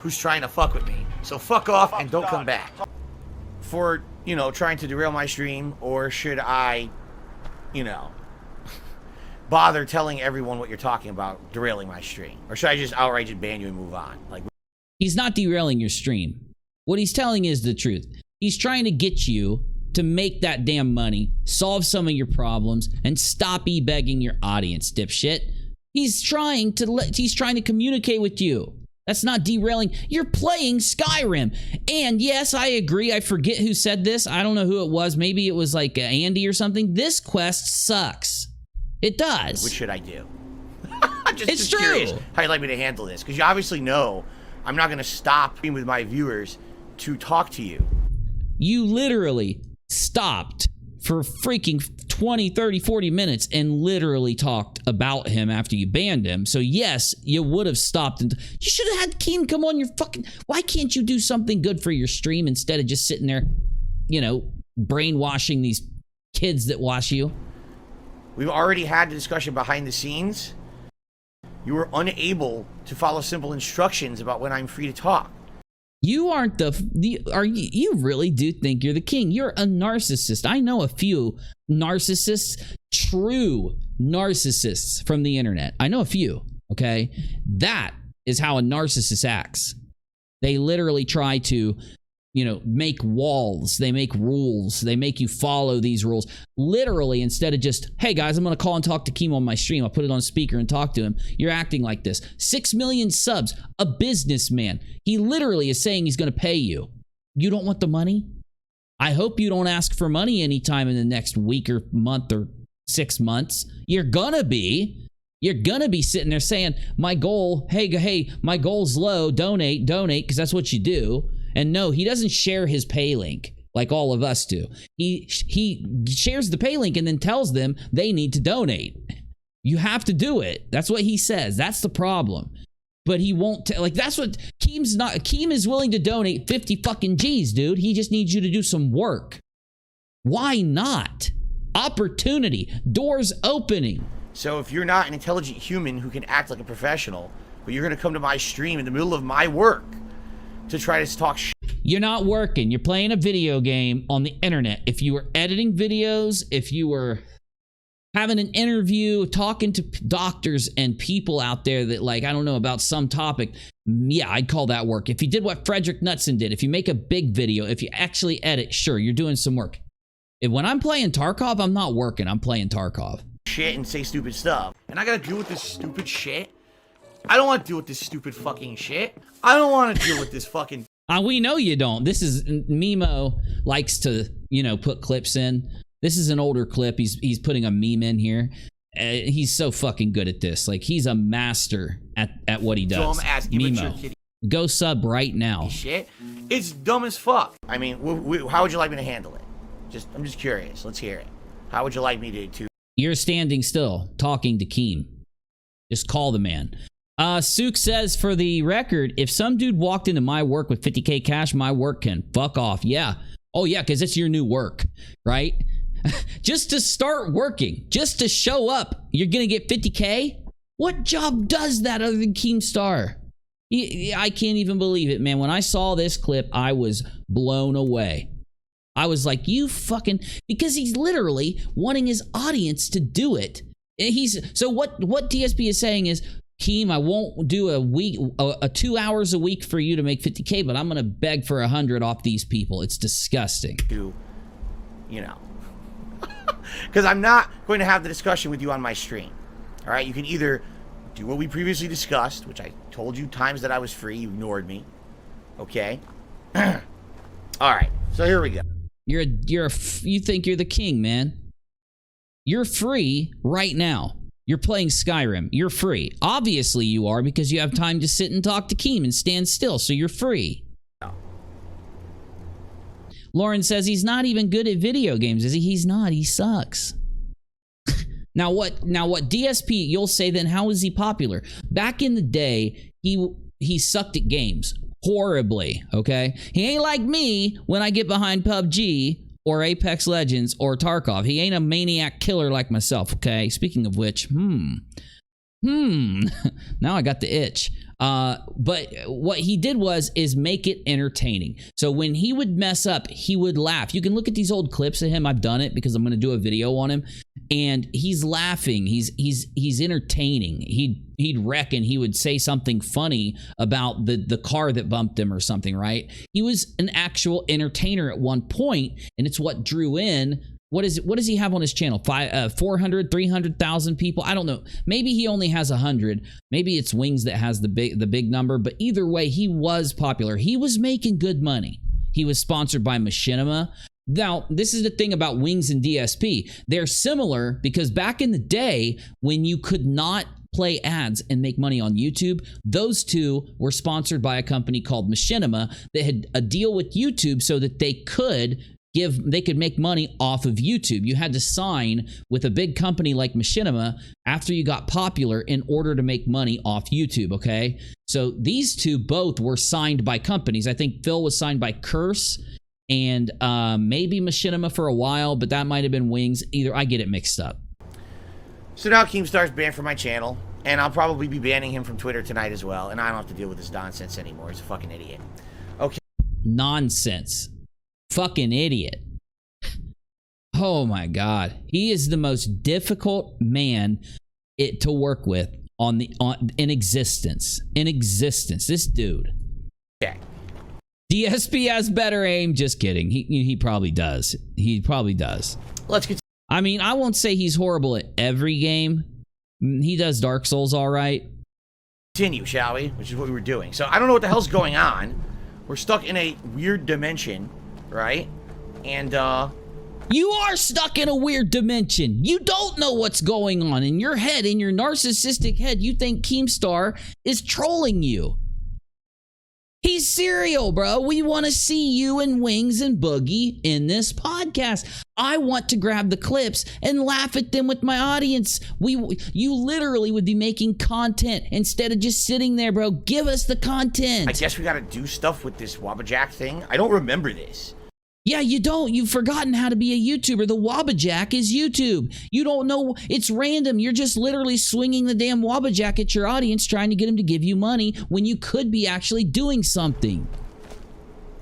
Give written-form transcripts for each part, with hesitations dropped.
who's trying to fuck with me. So fuck off and don't come back. For, you know, trying to derail my stream, or should I, you know, bother telling everyone what you're talking about derailing my stream? Or should I just outright just ban you and move on? Like, he's not derailing your stream. What he's telling is the truth. He's trying to get you to make that damn money, solve some of your problems, and stop ebegging your audience, dipshit. He's trying to communicate with you. That's not derailing. You're playing Skyrim. And yes, I agree. I forget who said this. I don't know who it was. Maybe it was like Andy or something. This quest sucks. It does. what should I do? It's true. Curious how you'd like me to handle this, because you obviously know I'm not going to stop being with my viewers to talk to you. You literally stopped for freaking 20, 30, 40 minutes and literally talked about him after you banned him. So yes, you would have stopped, and you should have had Keem come on your fucking... Why can't you do something good for your stream instead of just sitting there, you know, brainwashing these kids that watch you? We've already had the discussion behind the scenes. You were unable to follow simple instructions about when I'm free to talk. You aren't you really do think you're the king. You're a narcissist. I know a few narcissists, true narcissists from the internet. I know a few, okay? That is how a narcissist acts. They literally try to, you know, make walls. They make rules. They make you follow these rules. Literally, instead of just, hey guys, I'm going to call and talk to Keem on my stream. I'll put it on speaker and talk to him. You're acting like this. 6 million subs, a businessman. He literally is saying he's going to pay you. You don't want the money? I hope you don't ask for money anytime in the next week or month or 6 months. You're going to be. You're going to be sitting there saying, my goal, hey, my goal's low, donate, because that's what you do. And no, he doesn't share his pay link like all of us do. He shares the pay link and then tells them they need to donate. You have to do it. That's what he says. That's the problem. But he won't, like, that's what Keem is willing to donate 50 fucking G's, dude. He just needs you to do some work. Why not? Opportunity, doors opening. So if you're not an intelligent human who can act like a professional, but you're going to come to my stream in the middle of my work to try to talk shit. You're not working. You're playing a video game on the internet. If you were editing videos, if you were having an interview, talking to doctors and people out there that, like, I don't know, about some topic, yeah, I'd call that work. If you did what Frederick Knudsen did, if you make a big video, if you actually edit, sure, you're doing some work. When I'm playing Tarkov, I'm not working. I'm playing Tarkov. Shit and say stupid stuff. And I gotta deal with this stupid shit. I don't want to deal with this stupid fucking shit. I don't want to deal with this fucking... We know you don't. This is... Mimo likes to, you know, put clips in. This is an older clip. He's putting a meme in here. He's so fucking good at this. Like, he's a master at what he does. So I'm asking Mimo, go sub right now. Shit. It's dumb as fuck. I mean, how would you like me to handle it? I'm just curious. Let's hear it. How would you like me to... You're standing still, talking to Keem. Just call the man. Sook says, for the record, if some dude walked into my work with 50K cash, my work can fuck off. Yeah. Oh, yeah, because it's your new work, right? Just to start working, just to show up, you're going to get 50K? What job does that other than Keemstar? I can't even believe it, man. When I saw this clip, I was blown away. I was like, you fucking... Because he's literally wanting his audience to do it. So what DSP is saying is, Keem, I won't do a 2 hours a week for you to make 50K, but I'm going to beg for 100 off these people. It's disgusting. You know. Because I'm not going to have the discussion with you on my stream. All right? You can either do what we previously discussed, which I told you times that I was free. You ignored me. Okay? All right. So here we go. You think you're the king, man. You're free right now. You're playing Skyrim. You're free. Obviously you are, because you have time to sit and talk to Keem and stand still, so you're free. No. Lauren says he's not even good at video games, is he? He's not. He sucks. Now what DSP, you'll say, then how is he popular? Back in the day, he sucked at games horribly, okay? He ain't like me when I get behind PUBG or Apex Legends or Tarkov. He ain't a maniac killer like myself, okay? Speaking of which, now I got the itch. But what he did is make it entertaining. So when he would mess up, he would laugh. You can look at these old clips of him. I've done it because I'm going to do a video on him, and he's laughing. He's entertaining. He'd reckon he would say something funny about the car that bumped him or something, right? He was an actual entertainer at one point, and it's what drew in. What does he have on his channel? 400, 300,000 people? I don't know. Maybe he only has 100. Maybe it's Wings that has the big number. But either way, he was popular. He was making good money. He was sponsored by Machinima. Now, this is the thing about Wings and DSP. They're similar because back in the day when you could not play ads and make money on YouTube, those two were sponsored by a company called Machinima that had a deal with YouTube so that they could make money off of YouTube. You had to sign with a big company like Machinima after you got popular in order to make money off YouTube, okay? So these two both were signed by companies. I think Phil was signed by Curse and maybe Machinima for a while, but that might have been Wings. Either I get it mixed up. So now Keemstar's banned from my channel, and I'll probably be banning him from Twitter tonight as well, and I don't have to deal with this nonsense anymore. He's a fucking idiot. Okay. Nonsense. Fucking idiot. Oh my God. He is the most difficult man to work with in existence. In existence. This dude. Okay. DSP has better aim. Just kidding. He probably does. He probably does. Let's get. I mean, I won't say he's horrible at every game. He does Dark Souls all right. Continue, shall we? Which is what we were doing. So I don't know what the hell's going on. We're stuck in a weird dimension. Right? And, you are stuck in a weird dimension. You don't know what's going on in your head, in your narcissistic head. You think Keemstar is trolling you. He's serial, bro. We want to see you and Wings and Boogie in this podcast. I want to grab the clips and laugh at them with my audience. You literally would be making content instead of just sitting there, bro. Give us the content. I guess we got to do stuff with this Wabbajack thing. I don't remember this. Yeah, you don't. You've forgotten how to be a YouTuber. The Wabbajack is YouTube. You don't know. It's random. You're just literally swinging the damn Wabbajack at your audience trying to get them to give you money when you could be actually doing something.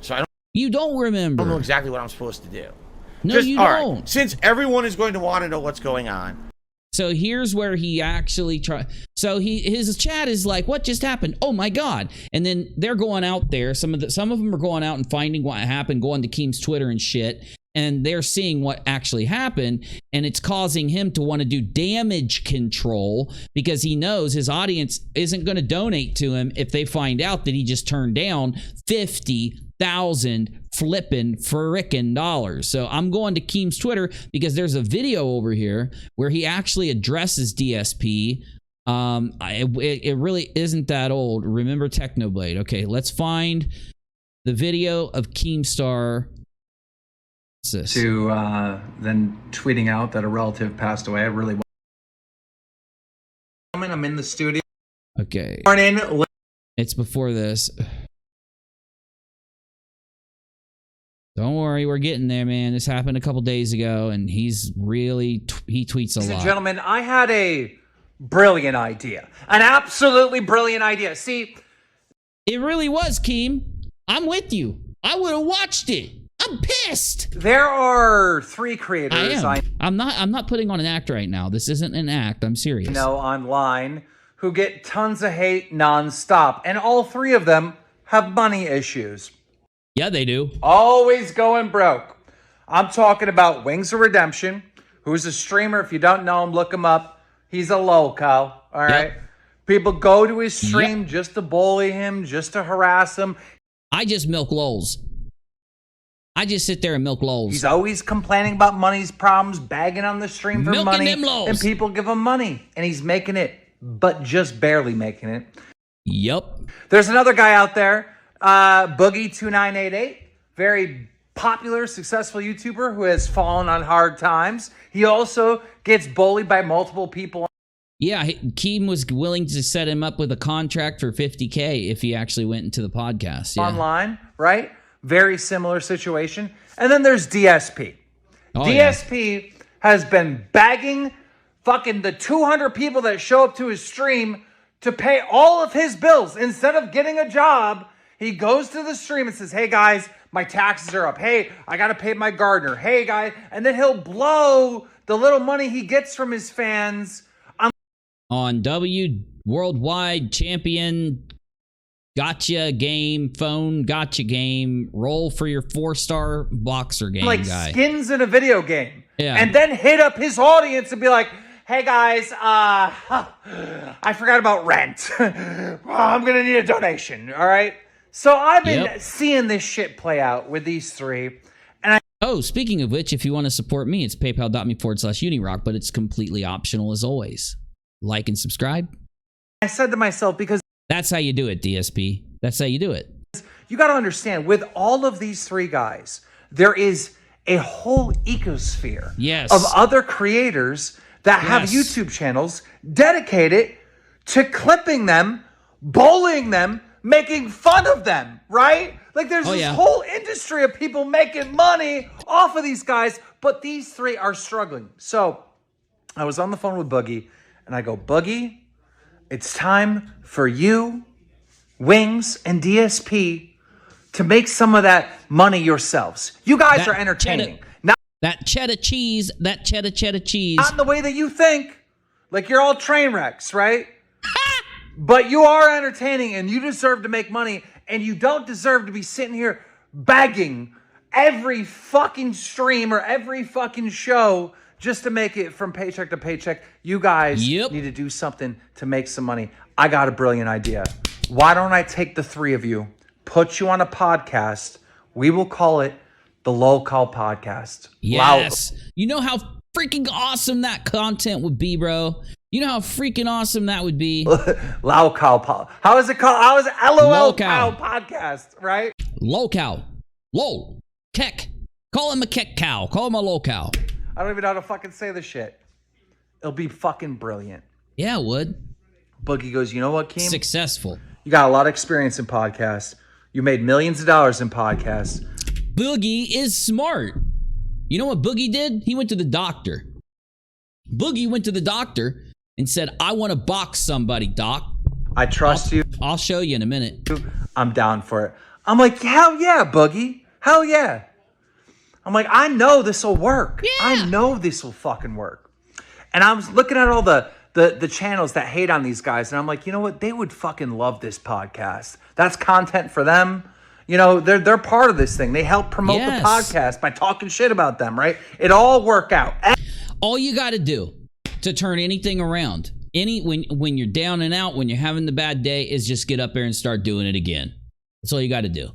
So you don't remember. I don't know exactly what I'm supposed to do. No, you don't. Right, since everyone is going to want to know what's going on. So here's where he actually so his chat is like, what just happened? Oh my God. And then they're going out there. Some of them are going out and finding what happened, going to Keem's Twitter and shit. And they're seeing what actually happened. And it's causing him to want to do damage control because he knows his audience isn't going to donate to him if they find out that he just turned down 50,000 flipping frickin' dollars. So I'm going to Keem's Twitter because there's a video over here where he actually addresses DSP. It really isn't that old. Remember Technoblade. Okay, let's find the video of Keemstar. To then tweeting out that a relative passed away. I really. I'm in the studio. Okay. Morning. It's before this. Don't worry, we're getting there, man. This happened a couple days ago, and he's really he tweets a lot. Ladies and gentlemen, I had a brilliant idea, an absolutely brilliant idea. See, it really was, Keem. I'm with you. I would have watched it. I'm pissed. There are three creators I'm not putting on an act right now. This isn't an act. I'm serious. Online who get tons of hate nonstop, and all three of them have money issues. Yeah, they do. Always going broke. I'm talking about Wings of Redemption, who's a streamer. If you don't know him, look him up. He's a lolcow. All right. Yep. People go to his stream just to bully him, just to harass him. I just milk lols. I just sit there and milk lols. He's always complaining about money's problems, bagging on the stream for money, them lols. And people give him money, and he's making it, but just barely making it. Yep. There's another guy out there, Boogie2988, very popular, successful YouTuber who has fallen on hard times. He also gets bullied by multiple people. Yeah, Keem was willing to set him up with a contract for $50K if he actually went into the podcast. Yeah. Online, right? Very similar situation. And then there's DSP. DSP has been bagging fucking the 200 people that show up to his stream to pay all of his bills. Instead of getting a job, he goes to the stream and says, hey guys, my taxes are up. Hey, I got to pay my gardener. Hey guys. And then he'll blow the little money he gets from his fans on W Worldwide Champion gotcha game, phone gotcha game, roll for your 4-star boxer game like guy. Skins in a video game. Yeah. And then hit up his audience and be like, hey guys, I forgot about rent. I'm going to need a donation. All right. So I've been seeing this shit play out with these three. Oh, speaking of which, if you want to support me, it's paypal.me/UniRock, but it's completely optional as always. Like and subscribe. I said to myself, because that's how you do it, DSP. That's how you do it. You got to understand, with all of these three guys, there is a whole ecosphere of other creators that have YouTube channels dedicated to clipping them, bullying them, making fun of them, right? Like there's this whole industry of people making money off of these guys, but these three are struggling. So I was on the phone with Boogie and I go, Boogie, it's time for you, Wings, and DSP to make some of that money yourselves. You guys are entertaining. That cheddar cheese. Not in the way that you think. Like you're all train wrecks, right? But you are entertaining and you deserve to make money, and you don't deserve to be sitting here begging every fucking stream or every fucking show just to make it from paycheck to paycheck. You guys need to do something to make some money. I got a brilliant idea. Why don't I take the three of you, put you on a podcast? We will call it the LolCow Podcast. Yes. You know how freaking awesome that content would be, bro. You know how freaking awesome that would be. LolCow. How is it called? How is it? LOL Cow Podcast, right? LolCow. Lol. Keck. Call him a keck cow. Call him a LolCow. I don't even know how to fucking say this shit. It'll be fucking brilliant. Yeah, it would. Boogie goes, you know what, Keem? Successful. You got a lot of experience in podcasts. You made millions of dollars in podcasts. Boogie is smart. You know what Boogie did? He went to the doctor. Boogie went to the doctor and said, I want to box somebody, doc. I trust you. I'll show you in a minute. I'm down for it. I'm like, hell yeah, Boogie. Hell yeah. I'm like, I know this will work. Yeah. I know this will fucking work. And I was looking at all the channels that hate on these guys, and I'm like, you know what? They would fucking love this podcast. That's content for them. You know, they're part of this thing. They help promote the podcast by talking shit about them, right? It all work out. All you got to do to turn anything around, when you're down and out, when you're having the bad day, is just get up there and start doing it again. That's all you got to do.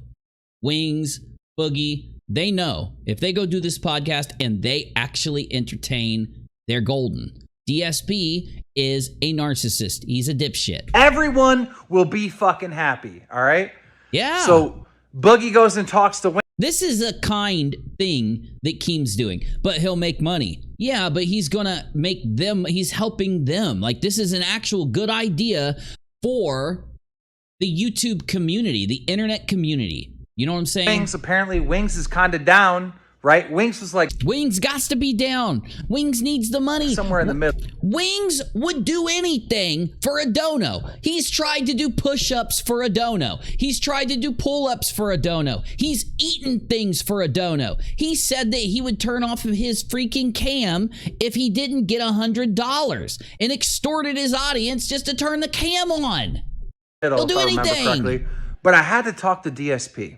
Wings, Boogie, they know if they go do this podcast and they actually entertain, they're golden. DSP is a narcissist. He's a dipshit. Everyone will be fucking happy, all right? Yeah. So Boogie goes and talks to Wings. This is a kind thing that Keem's doing, but he'll make money. Yeah, but he's gonna make them, he's helping them. Like, this is an actual good idea for the YouTube community, the internet community. You know what I'm saying? Apparently Wings is kind of down, right? Wings was like, Wings gots to be down. Wings needs the money. Somewhere in the middle. Wings would do anything for a dono. He's tried to do push-ups for a dono. He's tried to do pull-ups for a dono. He's eaten things for a dono. He said that he would turn off of his freaking cam if he didn't get $100 and extorted his audience just to turn the cam on. He'll do anything. But I had to talk to DSP.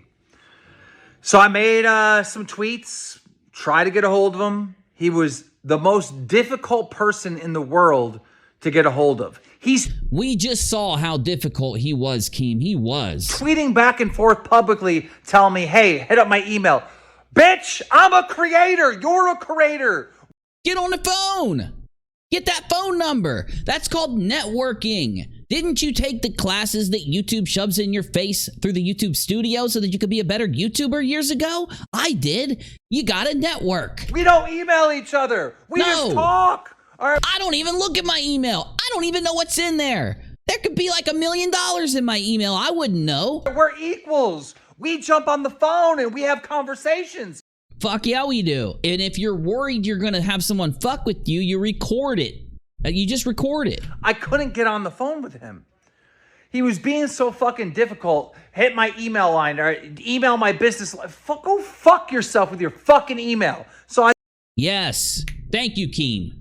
So I made some tweets, try to get a hold of him. He was the most difficult person in the world to get a hold of. We just saw how difficult he was, Keem. He was. Tweeting back and forth publicly, telling me, hey, hit up my email. Bitch, I'm a creator. You're a creator. Get on the phone. Get that phone number. That's called networking. Didn't you take the classes that YouTube shoves in your face through the YouTube studio so that you could be a better YouTuber years ago? I did. You got to network. We don't email each other. We just talk. All right. I don't even look at my email. I don't even know what's in there. There could be like $1 million in my email. I wouldn't know. We're equals. We jump on the phone and we have conversations. Fuck yeah, we do. And if you're worried you're going to have someone fuck with you, you record it. You just record it. I couldn't get on the phone with him. He was being so fucking difficult. Hit my email line or email my business line. Go fuck yourself with your fucking email. So I Yes. Thank you, Keem.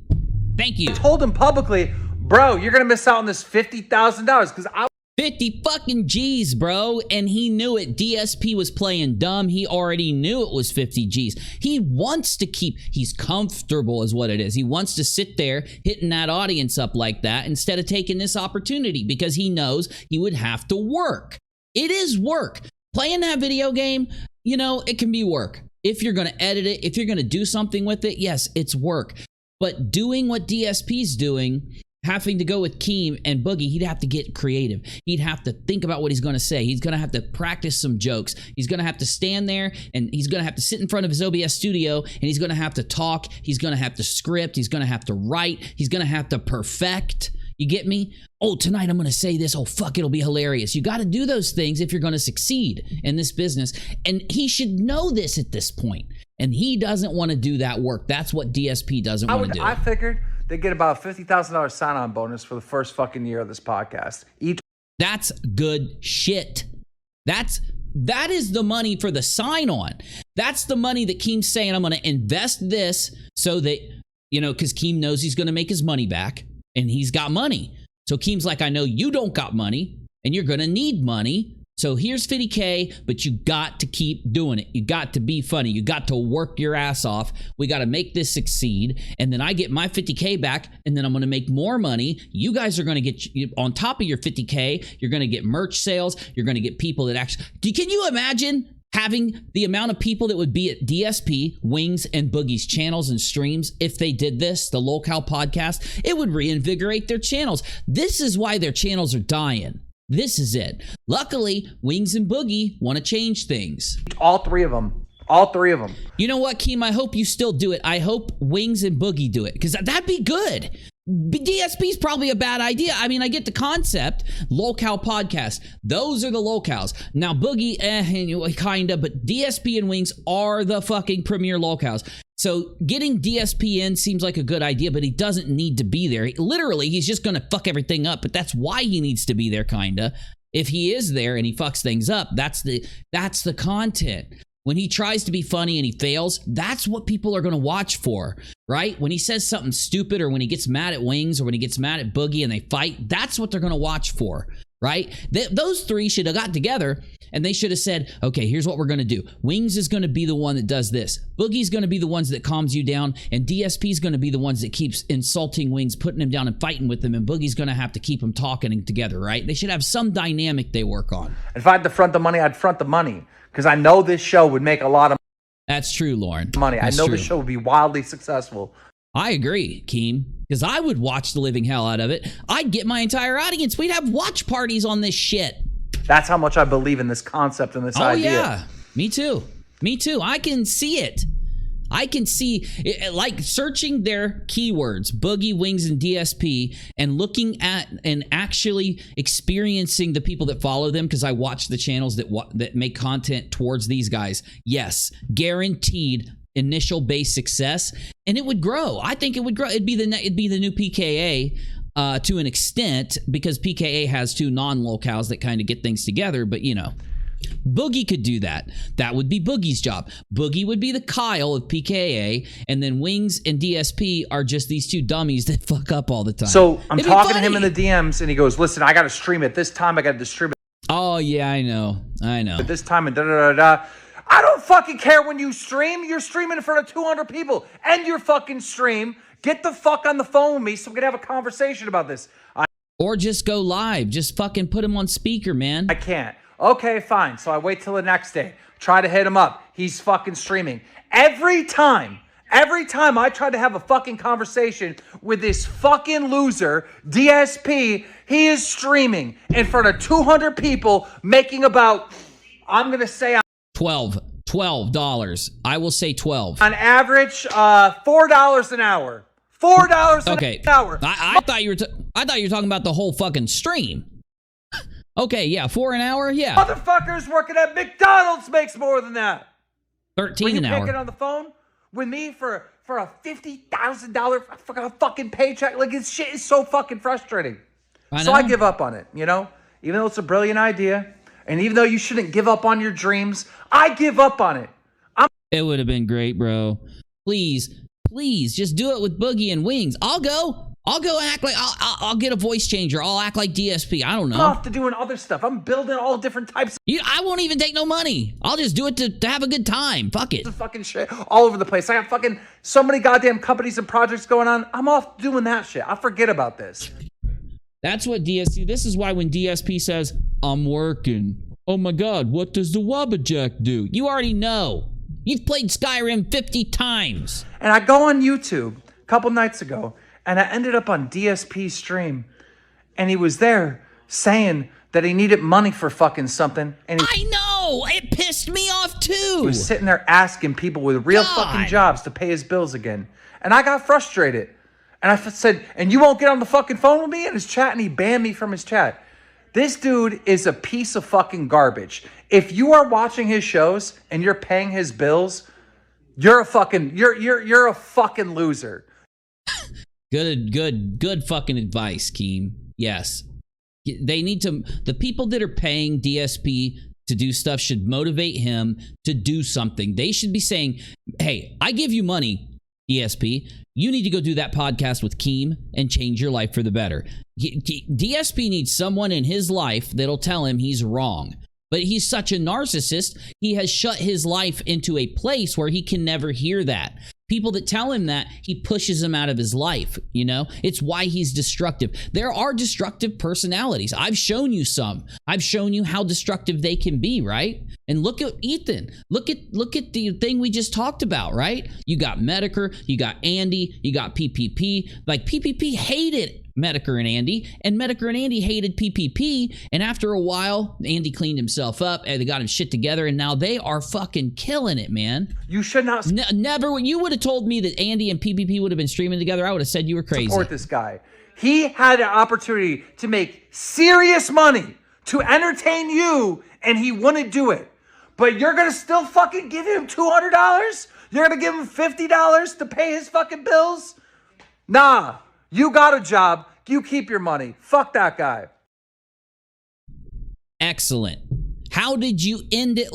Thank you. told him publicly, bro, you're gonna miss out on this $50,000 because I 50 fucking G's, bro. And he knew it. DSP was playing dumb. He already knew it was 50 G's. He wants to keep, he's comfortable is what it is. He wants to sit there hitting that audience up like that instead of taking this opportunity because he knows he would have to work. It is work. Playing that video game, you know, it can be work. If you're going to edit it, if you're going to do something with it, yes, it's work. But doing what DSP's doing, having to go with Keem and Boogie, he'd have to get creative. He'd have to think about what he's going to say. He's going to have to practice some jokes. He's going to have to stand there and he's going to have to sit in front of his OBS studio and he's going to have to talk. He's going to have to script. He's going to have to write. He's going to have to perfect. You get me? Oh, tonight I'm going to say this. Oh, fuck, it'll be hilarious. You got to do those things if you're going to succeed in this business. And he should know this at this point. And he doesn't want to do that work. That's what DSP doesn't want to do. I figured they get about a $50,000 sign-on bonus for the first fucking year of this podcast. That's good shit. That is the money for the sign-on. That's the money that Keem's saying, I'm going to invest this so that, you know, because Keem knows he's going to make his money back and he's got money. So Keem's like, I know you don't got money and you're going to need money. So here's 50K, but you got to keep doing it. You got to be funny. You got to work your ass off. We got to make this succeed. And then I get my 50K back, and then I'm going to make more money. You guys are going to get, on top of your 50K, you're going to get merch sales. You're going to get people that actually, can you imagine having the amount of people that would be at DSP, Wings, and Boogie's channels and streams if they did this, the Lolcow podcast? It would reinvigorate their channels. This is why their channels are dying. This is it. Luckily, Wings and Boogie want to change things. All three of them. All three of them. You know what, Keem? I hope you still do it. I hope Wings and Boogie do it because that'd be good. DSP's probably a bad idea. I mean, I get the concept. Lolcow podcast. Those are the lolcows. Now, Boogie, kind of, but DSP and Wings are the fucking premier lolcows. So getting DSP in seems like a good idea, but he doesn't need to be there. Literally, he's just going to fuck everything up, but that's why he needs to be there, kind of. If he is there and he fucks things up, that's the content. When he tries to be funny and he fails, that's what people are going to watch for, right? When he says something stupid or when he gets mad at Wings or when he gets mad at Boogie and they fight, that's what they're going to watch for, right? Those three should have got together and they should have said, okay, here's what we're going to do. Wings is going to be the one that does this. Boogie's going to be the ones that calms you down. And DSP's going to be the ones that keeps insulting Wings, putting him down and fighting with him. And Boogie's going to have to keep them talking together, right? They should have some dynamic they work on. If I had to front the money, I'd front the money. Because I know this show would make a lot of That's true, Lauren. money. That's I know true. this show would be wildly successful. I agree, Keem, because I would watch the living hell out of it. I'd get my entire audience. We'd have watch parties on this shit. That's how much I believe in this concept and this idea. Oh, yeah. Me too. Me too. I can see it. I can see, like, searching their keywords, Boogie, Wings, and DSP, and looking at and actually experiencing the people that follow them, because I watch the channels that make content towards these guys. Yes, guaranteed initial base success, and it would grow. I think it would grow. It'd be the new PKA to an extent, because PKA has two non-lolcows that kind of get things together, but you know. Boogie could do that. That would be Boogie's job. Boogie would be the Kyle of PKA, and then Wings and DSP are just these two dummies that fuck up all the time. So I'm It'd be talking to funny. him in the DMs, and he goes, listen, I got to stream at this time. I got to distribute Oh, yeah, I know. at this time, and da-da-da-da. I don't fucking care when you stream. You're streaming in front of 200 people. End your fucking stream. Get the fuck on the phone with me so we can have a conversation about this. Or just go live. Just fucking put him on speaker, man. I can't. Okay, fine. So I wait till the next day. Try to hit him up. He's fucking streaming. Every time I try to have a fucking conversation with this fucking loser, DSP, he is streaming in front of 200 people making about, I'm going to say $12. I will say 12. on average, $4 an hour. $4 Okay. an hour. I thought you were talking about the whole fucking stream. Okay, yeah, $4 an hour, yeah. Motherfuckers working at McDonald's makes more than that. 13 an You hour. can't get on the phone with me for a $50,000 fucking paycheck. Like, this shit is so fucking frustrating. So I give up on it, you know? even though it's a brilliant idea, and even though you shouldn't give up on your dreams, I give up on it. It would have been great, bro. Please, just do it with Boogie and Wings. I'll go act like I'll get a voice changer. I'll act like DSP. I don't know. I'm off to doing other stuff. I'm building all different types I won't even take no money. I'll just do it to have a good time. Fuck it. of fucking shit all over the place. I got fucking so many goddamn companies and projects going on. I'm off doing that shit. I forget about this. That's what DSP. This is why when DSP says, I'm working. Oh my God, what does the Wabbajack do? You already know. You've played Skyrim 50 times. And I go on YouTube a couple nights ago, and I ended up on DSP's stream, and he was there saying that he needed money for fucking something, and I know! It pissed me off too! he was sitting there asking people with real fucking jobs to pay his bills again. And I got frustrated. And I said, and you won't get on the fucking phone with me in his chat? And he banned me from his chat. This dude is a piece of fucking garbage. If you are watching his shows and you're paying his bills, you're a fucking loser. Good fucking advice, Keem. Yes. They need to, the people that are paying DSP to do stuff should motivate him to do something. They should be saying, hey, I give you money, DSP. You need to go do that podcast with Keem and change your life for the better. DSP needs someone in his life that'll tell him he's wrong. But he's such a narcissist, he has shut his life into a place where he can never hear that. People that tell him that, he pushes them out of his life, you know? It's why he's destructive. There are destructive personalities. I've shown you some. I've shown you how destructive they can be, right? And look at Ethan. Look at the thing we just talked about, right? You got Medicare, you got Andy, you got PPP. Like, PPP hated Medicare and Andy, and Medicare and Andy hated PPP, and after a while, Andy cleaned himself up, and they got his shit together, and now they are fucking killing it, man. You should not never. You would have told me that Andy and PPP would have been streaming together, I would have said you were crazy. Support this guy. He had an opportunity to make serious money to entertain you, and he wouldn't do it. But you're gonna still fucking give him $200? You're gonna give him $50 to pay his fucking bills? Nah. You got a job. You keep your money. Fuck that guy. Excellent. How did you end it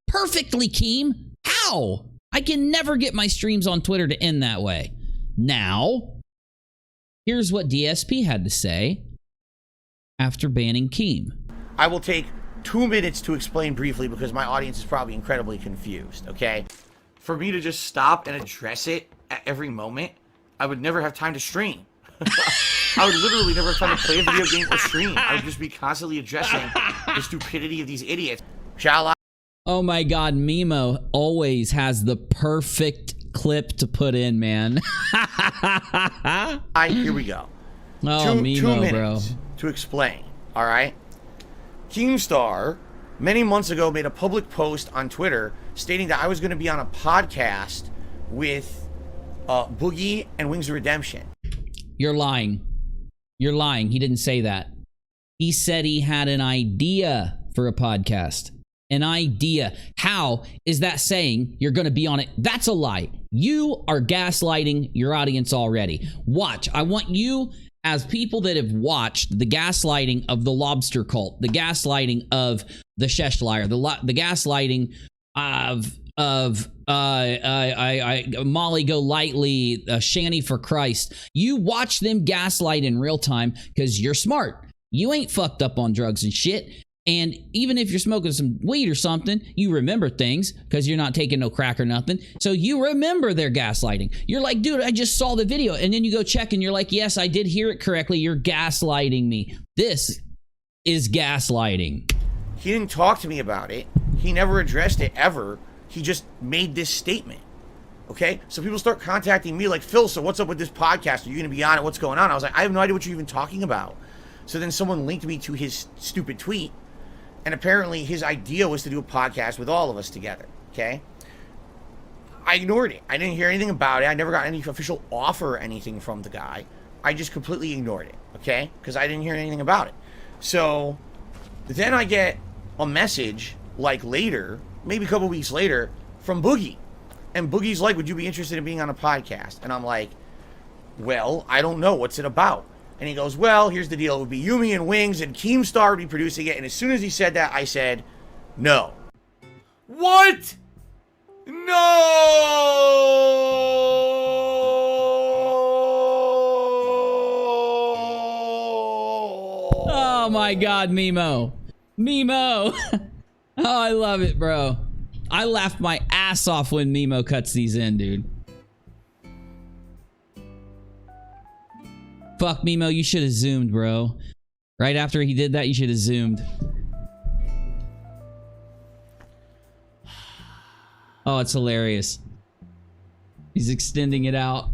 perfectly, Keem? How? I can never get my streams on Twitter to end that way. Now, here's what DSP had to say after banning Keem. I will take 2 minutes to explain briefly because my audience is probably incredibly confused, okay? For me to just stop and address it at every moment, I would never have time to stream. I would literally never have time to play a video game or stream. I would just be constantly addressing the stupidity of these idiots. Shall I? Oh my God, Mimo always has the perfect clip to put in, man. Here we go. Oh, Mimo, 2 minutes bro. to explain, all right? KEEMSTAR, many months ago, made a public post on Twitter stating that I was going to be on a podcast with Boogie and Wings of Redemption. You're lying. You're lying. He didn't say that. He said he had an idea for a podcast. An idea. How is that saying you're going to be on it? That's a lie. You are gaslighting your audience already. Watch. I want you, as people that have watched the gaslighting of the lobster cult, the gaslighting of the Sheshlier, the gaslighting of Molly Go Lightly, Shanny for Christ. You watch them gaslight in real time because you're smart. You ain't fucked up on drugs and shit. And even if you're smoking some weed or something, you remember things because you're not taking no crack or nothing. So you remember their gaslighting. You're like, dude, I just saw the video. And then you go check and you're like, yes, I did hear it correctly. You're gaslighting me. This is gaslighting. He didn't talk to me about it. He never addressed it ever. He just made this statement. Okay? So people start contacting me like, Phil, so what's up with this podcast? Are you going to be on it? What's going on? I was like, I have no idea what you're even talking about. So then someone linked me to his stupid tweet. And apparently his idea was to do a podcast with all of us together. Okay? I ignored it. I didn't hear anything about it. I never got any official offer or anything from the guy. I just completely ignored it. Okay? Because I didn't hear anything about it. So then I get a message like later, maybe a couple weeks later, from Boogie. And Boogie's like, would you be interested in being on a podcast? And I'm like, well, I don't know. What's it about? And he goes, well, here's the deal. It would be Yumi and Wings, and Keemstar would be producing it. And as soon as he said that, I said, no. What? No! Oh my God, Mimo. Mimo. Oh, I love it, bro. I laughed my ass off when Mimo cuts these in, dude. Fuck, Mimo, you should have zoomed, bro. Right after he did that, you should have zoomed. Oh, it's hilarious. He's extending it out.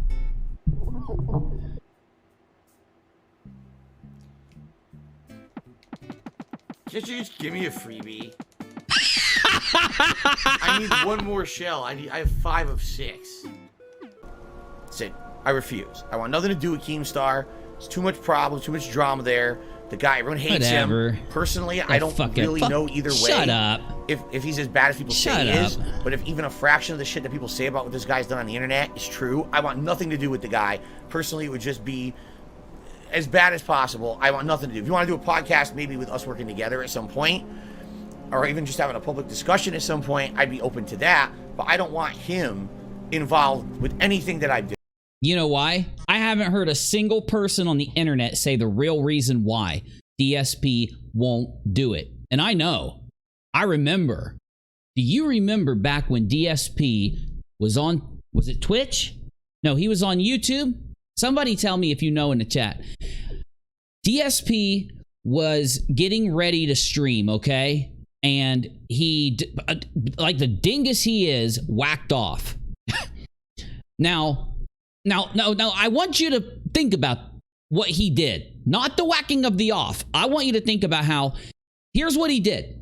Can't you just give me a freebie? I need one more shell. I have 5 of 6. That's it. I refuse. I want nothing to do with Keemstar. There's too much problem, too much drama there. The guy, everyone hates him. Personally, I don't really know either way. Shut up. If he's as bad as people say he is, but if even a fraction of the shit that people say about what this guy's done on the internet is true, I want nothing to do with the guy. Personally, it would just be as bad as possible. I want nothing to do. If you want to do a podcast, maybe with us working together at some point, or even just having a public discussion at some point, I'd be open to that. But I don't want him involved with anything that I do. You know why? I haven't heard a single person on the internet say the real reason why DSP won't do it. And I know. I remember. Do you remember back when DSP was on, was it Twitch? No, he was on YouTube. Somebody tell me if you know in the chat. DSP was getting ready to stream, okay? And he, like the dingus he is, whacked off. Now, I want you to think about what he did. Not the whacking of the off. I want you to think about how, here's what he did.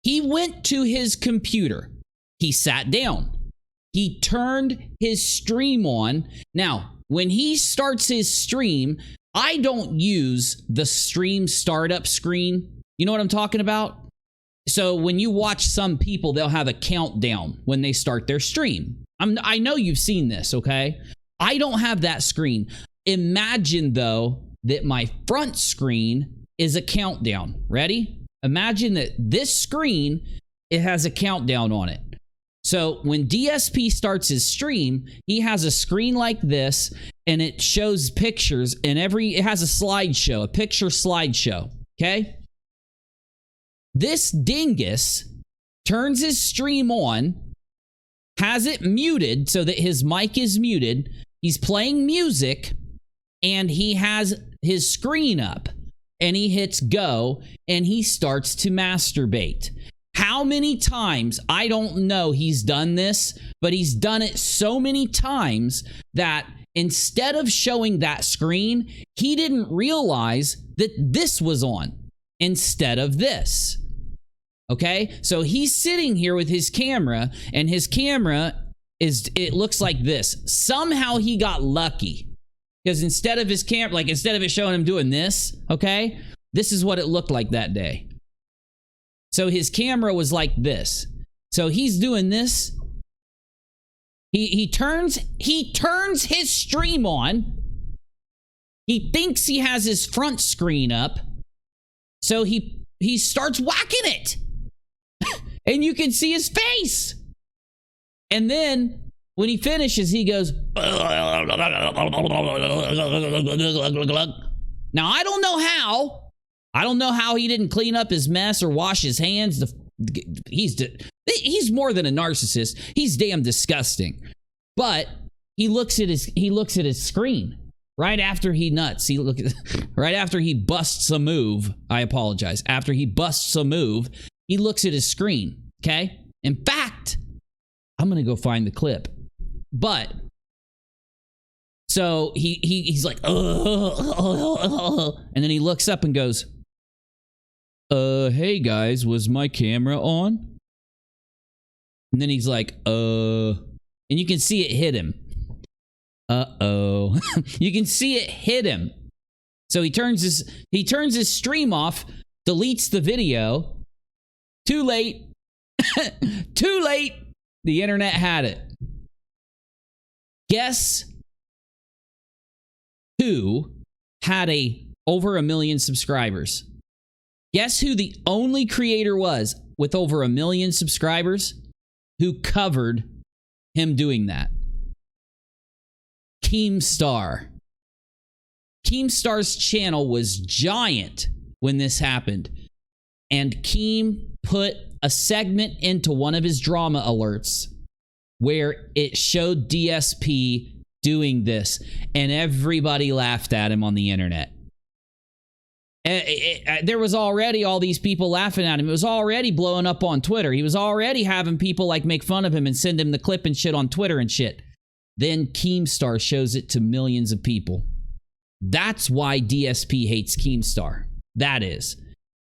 He went to his computer. He sat down. He turned his stream on. Now, when he starts his stream, I don't use the stream startup screen. You know what I'm talking about? So when you watch some people, they'll have a countdown when they start their stream. I know you've seen this, okay? I don't have that screen. Imagine, though, that my front screen is a countdown. Ready? Imagine that this screen, it has a countdown on it. So when DSP starts his stream, he has a screen like this, and it shows pictures, and it has a slideshow, a picture slideshow, okay? This dingus turns his stream on, has it muted so that his mic is muted. He's playing music, and he has his screen up, and he hits go, and he starts to masturbate. How many times, I don't know, he's done this, but he's done it so many times that instead of showing that screen, he didn't realize that this was on instead of this. Okay? So he's sitting here with his camera, and his camera it looks like this. Somehow he got lucky. Because instead of his camera, like instead of it showing him doing this, okay? This is what it looked like that day. So his camera was like this. So he's doing this. He turns his stream on. He thinks he has his front screen up. So he starts whacking it. And you can see his face. And then when he finishes, he goes. Now, I don't know how. I don't know how he didn't clean up his mess or wash his hands. He's more than a narcissist. He's damn disgusting. But he looks at his screen right after he nuts. Right after he busts a move. I apologize. After he busts a move, he looks at his screen. Okay. In fact, I'm gonna go find the clip. But so he's like, and then he looks up and goes, hey guys, was my camera on? And then he's like, and you can see it hit him. You can see it hit him. So he turns his stream off, deletes the video. Too late. Too late. The internet had it. Guess who had a over 1 million subscribers. Guess who the only creator was with over 1 million subscribers who covered him doing that? KEEMSTAR. KEEMSTAR's channel was giant when this happened. And Keem put a segment into one of his drama alerts where it showed DSP doing this, and everybody laughed at him on the internet. There was already all these people laughing at him. It was already blowing up on Twitter. He was already having people like make fun of him and send him the clip and shit on Twitter and shit. Then KEEMSTAR shows it to millions of people. That's why DSP hates KEEMSTAR. That is.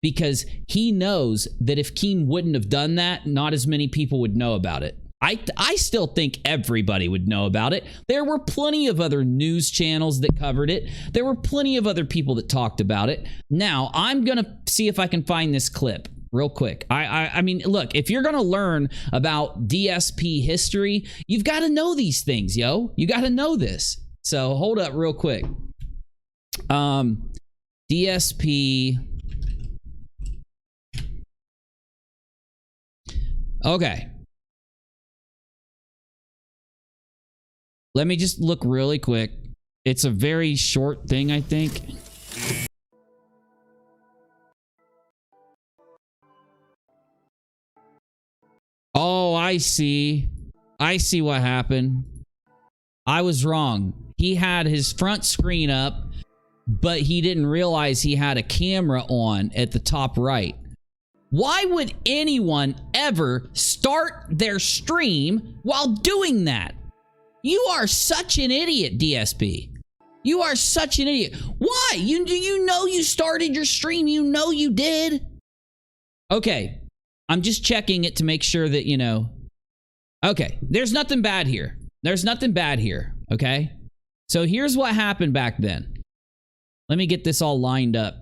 Because he knows that if Keem wouldn't have done that, not as many people would know about it. I still think everybody would know about it. There were plenty of other news channels that covered it. There were plenty of other people that talked about it. Now, I'm going to see if I can find this clip real quick. I mean, look, if you're going to learn about DSP history, you've got to know these things, yo. You got to know this. So hold up real quick. DSP. Okay. Let me just look really quick. It's a very short thing, I think. Oh, I see. I see what happened. I was wrong. He had his front screen up, but he didn't realize he had a camera on at the top right. Why would anyone ever start their stream while doing that? You are such an idiot, DSP. You are such an idiot. Why? You know you started your stream. You know you did. Okay. I'm just checking it to make sure that, you know. Okay. There's nothing bad here. There's nothing bad here. Okay. So here's what happened back then. Let me get this all lined up.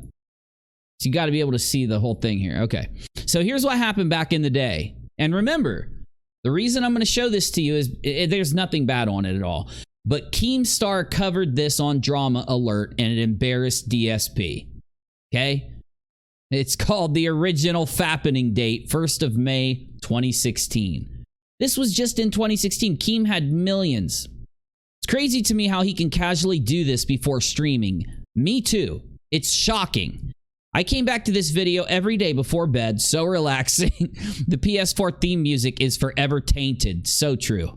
So you got to be able to see the whole thing here. Okay. So here's what happened back in the day. And remember, the reason I'm going to show this to you is there's nothing bad on it at all. But KEEMSTAR covered this on Drama Alert and it embarrassed DSP. Okay? It's called the original fappening date, 1st of May, 2016. This was just in 2016. Keem had millions. It's crazy to me how he can casually do this before streaming. Me too. It's shocking. I came back to this video every day before bed, so relaxing. The PS4 theme music is forever tainted. So true.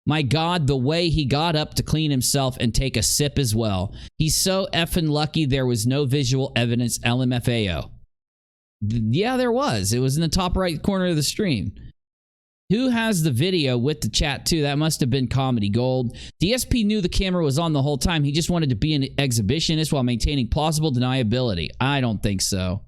My God, the way he got up to clean himself and take a sip as well. He's so effing lucky there was no visual evidence LMFAO. Yeah, there was. It was in the top right corner of the stream. Who has the video with the chat too? That must have been comedy gold. DSP knew the camera was on the whole time. He just wanted to be an exhibitionist while maintaining plausible deniability. I don't think so.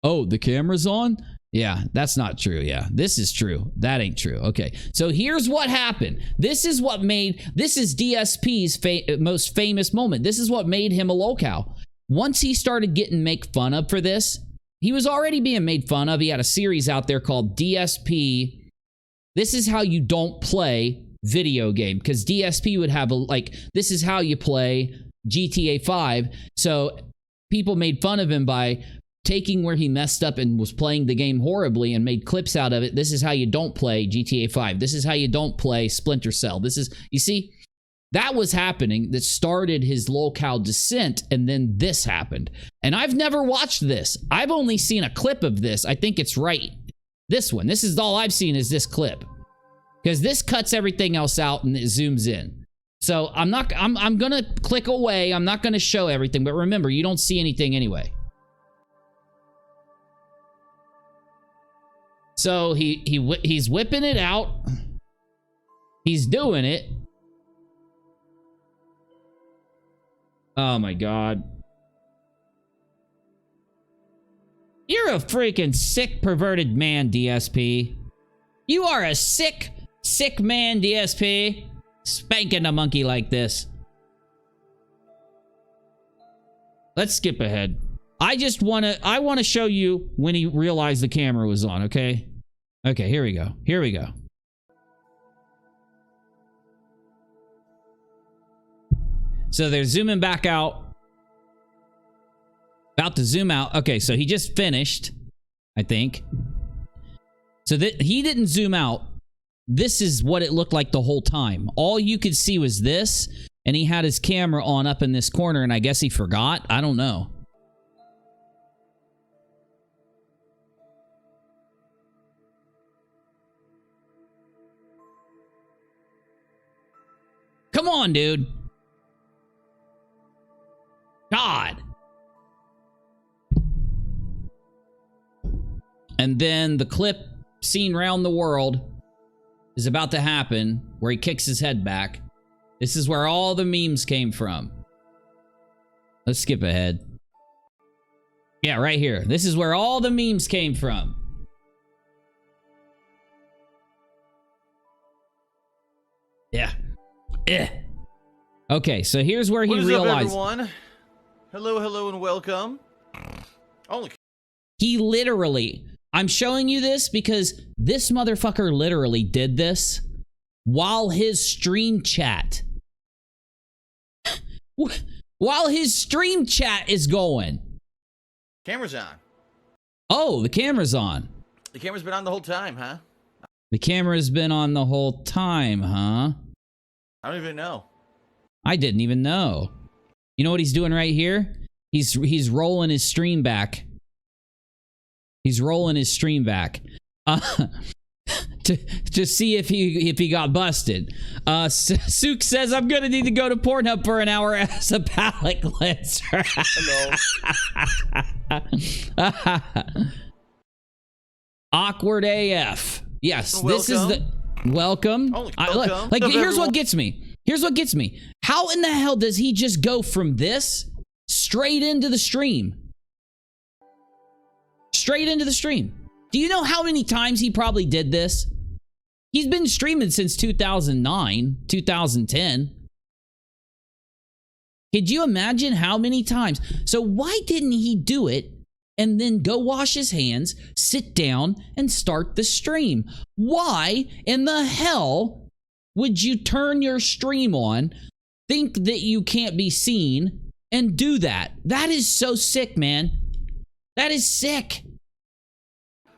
Oh, the camera's on? Yeah, that's not true. Yeah, this is true. That ain't true. Okay, so here's what happened. This is DSP's most famous moment. This is what made him a lolcow. Once he started getting made fun of for this, he was already being made fun of. He had a series out there called DSP. This is how you don't play video game, because DSP would have this is how you play GTA 5. So people made fun of him by taking where he messed up and was playing the game horribly and made clips out of it. This is how you don't play GTA 5. This is how you don't play Splinter Cell. This is, you see, that was happening that started his lolcow descent, and then this happened. And I've never watched this. I've only seen a clip of this. I think it's right. This one. This is all I've seen is this clip. Because this cuts everything else out and it zooms in. So I'm gonna click away. I'm not gonna show everything, but remember, you don't see anything anyway. So he's whipping it out. He's doing it. Oh my God. You're a freaking sick, perverted man, DSP. You are a sick man, DSP. Spanking a monkey like this. Let's skip ahead. I want to show you when he realized the camera was on, okay? Okay, here we go. Here we go. So they're zooming back out. About to zoom out. Okay, so he just finished, I think. So that he didn't zoom out. This is what it looked like the whole time. All you could see was this, and he had his camera on up in this corner, and I guess he forgot. I don't know. Come on, dude. God. And then the clip seen round the world is about to happen where he kicks his head back. This is where all the memes came from. Let's skip ahead. Yeah, right here. This is where all the memes came from. Yeah. Okay, so here's where he realized. What is up, everyone? Hello, hello, and welcome. Only he literally, I'm showing you this because this motherfucker literally did this while his stream chat. While his stream chat is going. Camera's on. Oh, the camera's on. The camera's been on the whole time, huh? The camera's been on the whole time, huh? I don't even know. I didn't even know. You know what he's doing right here? He's rolling his stream back. He's rolling his stream back. To see if he got busted. Sook says, I'm gonna need to go to Pornhub for an hour as a palate cleanser. Hello. Awkward AF. Yes, Welcome. This is the welcome. Welcome. Like, here's what gets me. Here's what gets me. How in the hell does he just go from this straight into the stream? Straight into the stream. Do you know how many times he probably did this? He's been streaming since 2009, 2010. Could you imagine how many times? So why didn't he do it and then go wash his hands, sit down, and start the stream? Why in the hell would you turn your stream on, think that you can't be seen, and do that? That is so sick, man. That is sick.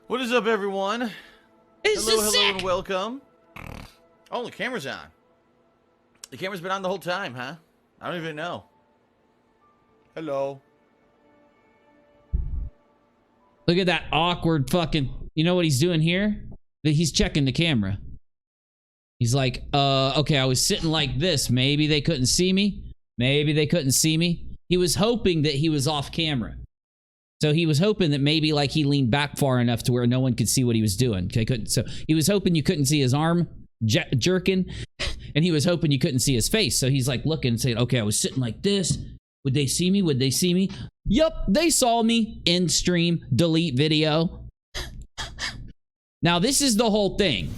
What is up, everyone? It's hello, just hello, sick. and welcome. Oh, the camera's on. The camera's been on the whole time, huh? I don't even know. Hello. Look at that awkward fucking... You know what he's doing here? He's checking the camera. He's like, okay, I was sitting like this. Maybe they couldn't see me. Maybe they couldn't see me. He was hoping that he was off camera. So he was hoping that maybe like he leaned back far enough to where no one could see what he was doing. They couldn't. So he was hoping you couldn't see his arm jerking, and he was hoping you couldn't see his face. So he's like looking and saying, okay, I was sitting like this. Would they see me? Would they see me? Yup, they saw me. End stream, delete video. Now this is the whole thing.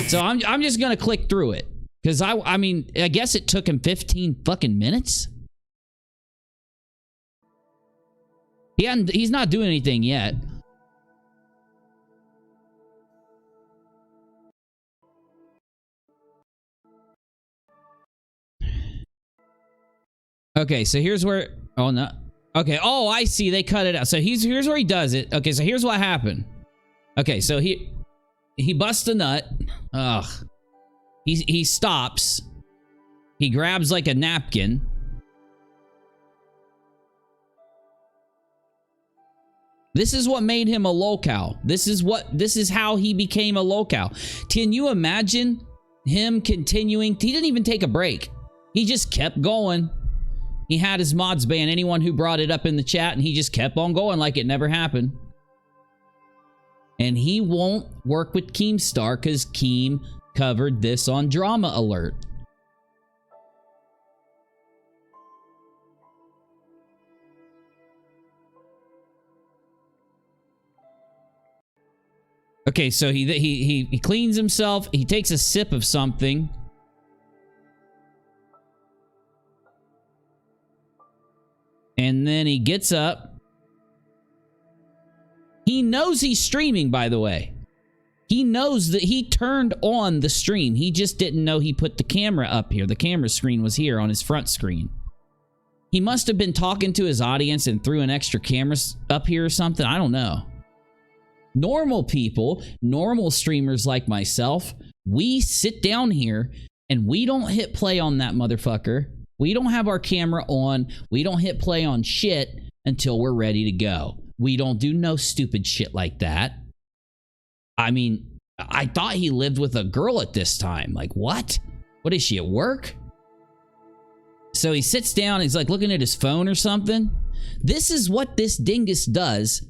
So I'm just gonna click through it because I mean I guess it took him 15 fucking minutes. He's not doing anything yet. Okay, so here's where... Oh, no. Okay, oh, I see. They cut it out. So here's where he does it. Okay, so here's what happened. Okay, so he busts a nut. Ugh. He stops. He grabs like a napkin. This is what made him a lolcow. This is how he became a lolcow. Can you imagine him continuing? He didn't even take a break. He just kept going. He had his mods ban anyone who brought it up in the chat, and he just kept on going like it never happened. And he won't work with Keemstar because Keem covered this on Drama Alert. Okay, so he cleans himself. He takes a sip of something. And then he gets up. He knows he's streaming, by the way. He knows that he turned on the stream. He just didn't know he put the camera up here. The camera screen was here on his front screen. He must have been talking to his audience and threw an extra camera up here or something. I don't know. Normal people, normal streamers like myself, we sit down here and we don't hit play on that motherfucker. We don't have our camera on. We don't hit play on shit until we're ready to go. We don't do no stupid shit like that. I mean, I thought he lived with a girl at this time. Like, what? What is she, at work? So he sits down, he's like looking at his phone or something. This is what this dingus does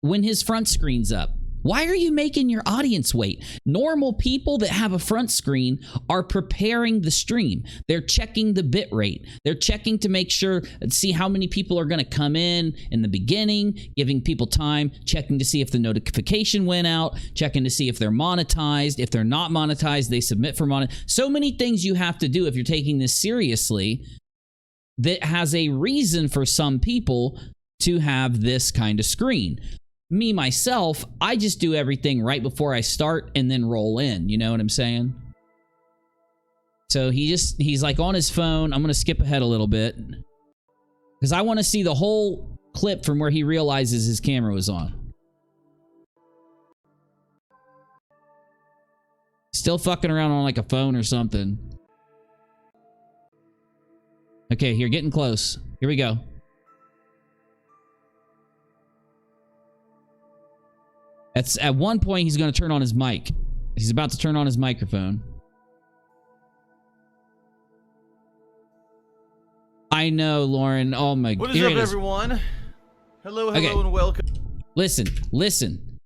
when his front screen's up. Why are you making your audience wait? Normal people that have a front screen are preparing the stream. They're checking the bit rate. They're checking to make sure, see how many people are going to come in the beginning, giving people time, checking to see if the notification went out, checking to see if they're monetized. If they're not monetized, they submit for monetization. So many things you have to do if you're taking this seriously that has a reason for some people to have this kind of screen. Me, myself, I just do everything right before I start and then roll in. You know what I'm saying? So he's like on his phone. I'm going to skip ahead a little bit because I want to see the whole clip from where he realizes his camera was on. Still fucking around on like a phone or something. Okay, here, getting close. Here we go. At one point, he's going to turn on his mic. He's about to turn on his microphone. I know, Lauren. Oh my God. What is up, everyone? Hello, and welcome. Listen.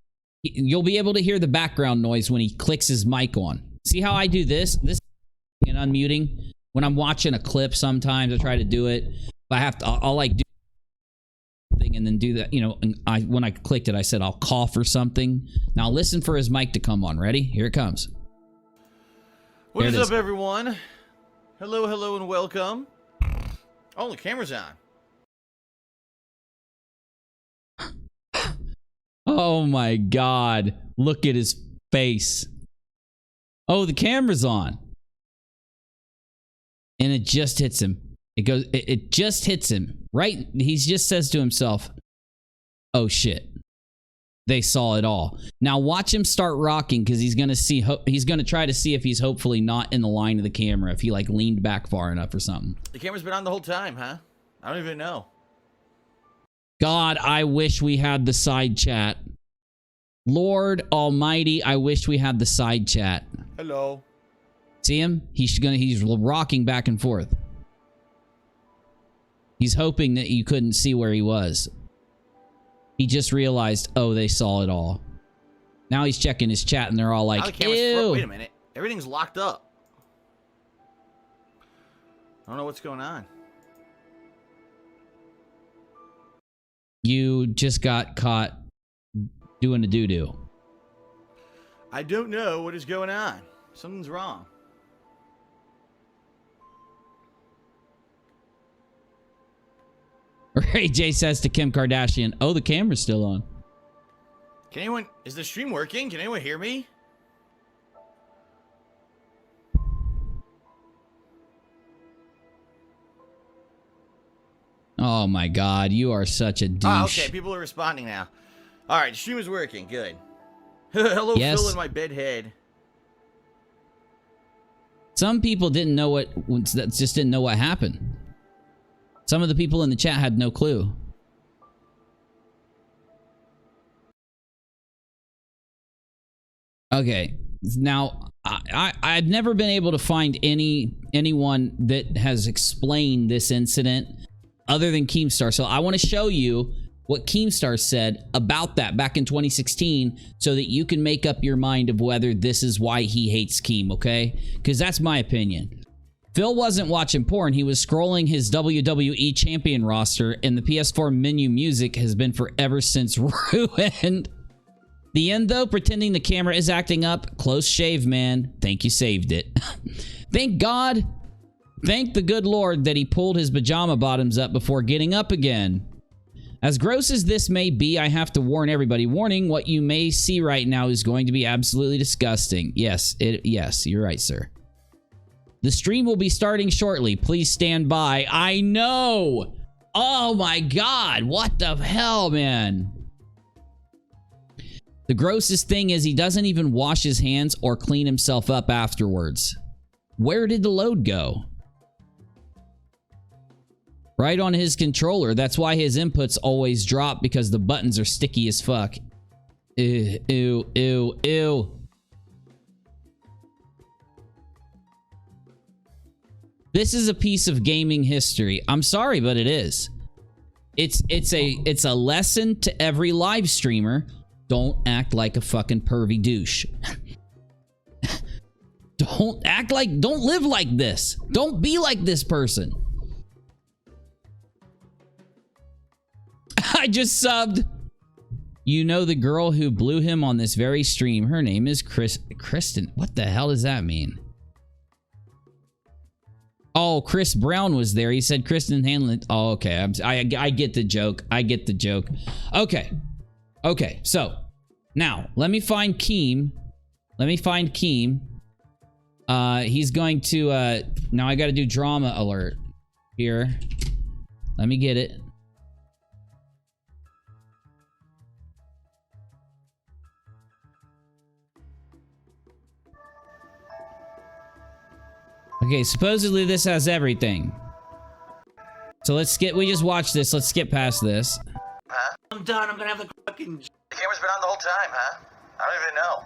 You'll be able to hear the background noise when he clicks his mic on. See how I do this? This and unmuting. When I'm watching a clip, sometimes I try to do it. But I have to, I'll like do thing and then do that, you know. And when I clicked it, I said I'll cough or something. Now listen for his mic to come on. Ready? Here it comes. What is up, everyone? Hello, and welcome. Oh, the camera's on. Oh my God! Look at his face. Oh, the camera's on, and it just hits him. It just hits him, right? He just says to himself, oh shit, they saw it all. Now watch him start rocking because he's going to try to see if he's hopefully not in the line of the camera, if he like leaned back far enough or something. The camera's been on the whole time, huh? I don't even know. God, I wish we had the side chat. Lord Almighty, I wish we had the side chat. Hello. See him? He's rocking back and forth. He's hoping that you couldn't see where he was. He just realized, oh, they saw it all. Now he's checking his chat and they're all like, ew. Wait a minute. Everything's locked up. I don't know what's going on. You just got caught doing a doo-doo. I don't know what is going on. Something's wrong. Ray J says to Kim Kardashian, oh, the camera's still on. Is the stream working? Can anyone hear me? Oh my God, you are such a douche. Oh, okay, people are responding now. All right, the stream is working. Good. Hello, yes. Phil in my bed head. Some people didn't know just didn't know what happened. Some of the people in the chat had no clue. Okay, now I've never been able to find anyone that has explained this incident other than KEEMSTAR. So I want to show you what KEEMSTAR said about that back in 2016 so that you can make up your mind of whether this is why he hates Keem, okay? Because that's my opinion. Phil wasn't watching porn. He was scrolling his WWE champion roster, and the PS4 menu music has been forever since ruined. The end, though, pretending the camera is acting up. Close shave, man. Think you saved it. Thank God. Thank the good Lord that he pulled his pajama bottoms up before getting up again. As gross as this may be, I have to warn everybody. Warning, what you may see right now is going to be absolutely disgusting. Yes, you're right, sir. The stream will be starting shortly. Please stand by. I know. Oh my God. What the hell, man? The grossest thing is he doesn't even wash his hands or clean himself up afterwards. Where did the load go? Right on his controller. That's why his inputs always drop, because the buttons are sticky as fuck. Ew, ew, ew, ew. This is a piece of gaming history. I'm sorry, but it is. It's a lesson to every live streamer. Don't act like a fucking pervy douche. Don't live like this. Don't be like this person. I just subbed. You know the girl who blew him on this very stream. Her name is Kristen. What the hell does that mean? Oh, Chris Brown was there. He said Kristen Hanlon. Oh, okay. I get the joke. I get the joke. Okay. Okay. So now let me find Keem. Let me find Keem. He's going to, now I got to do drama alert here. Let me get it. Okay, supposedly this has everything. So we just watched this. Let's skip past this. Huh? I'm done. I'm gonna have the fucking... The camera's been on the whole time, huh? I don't even know.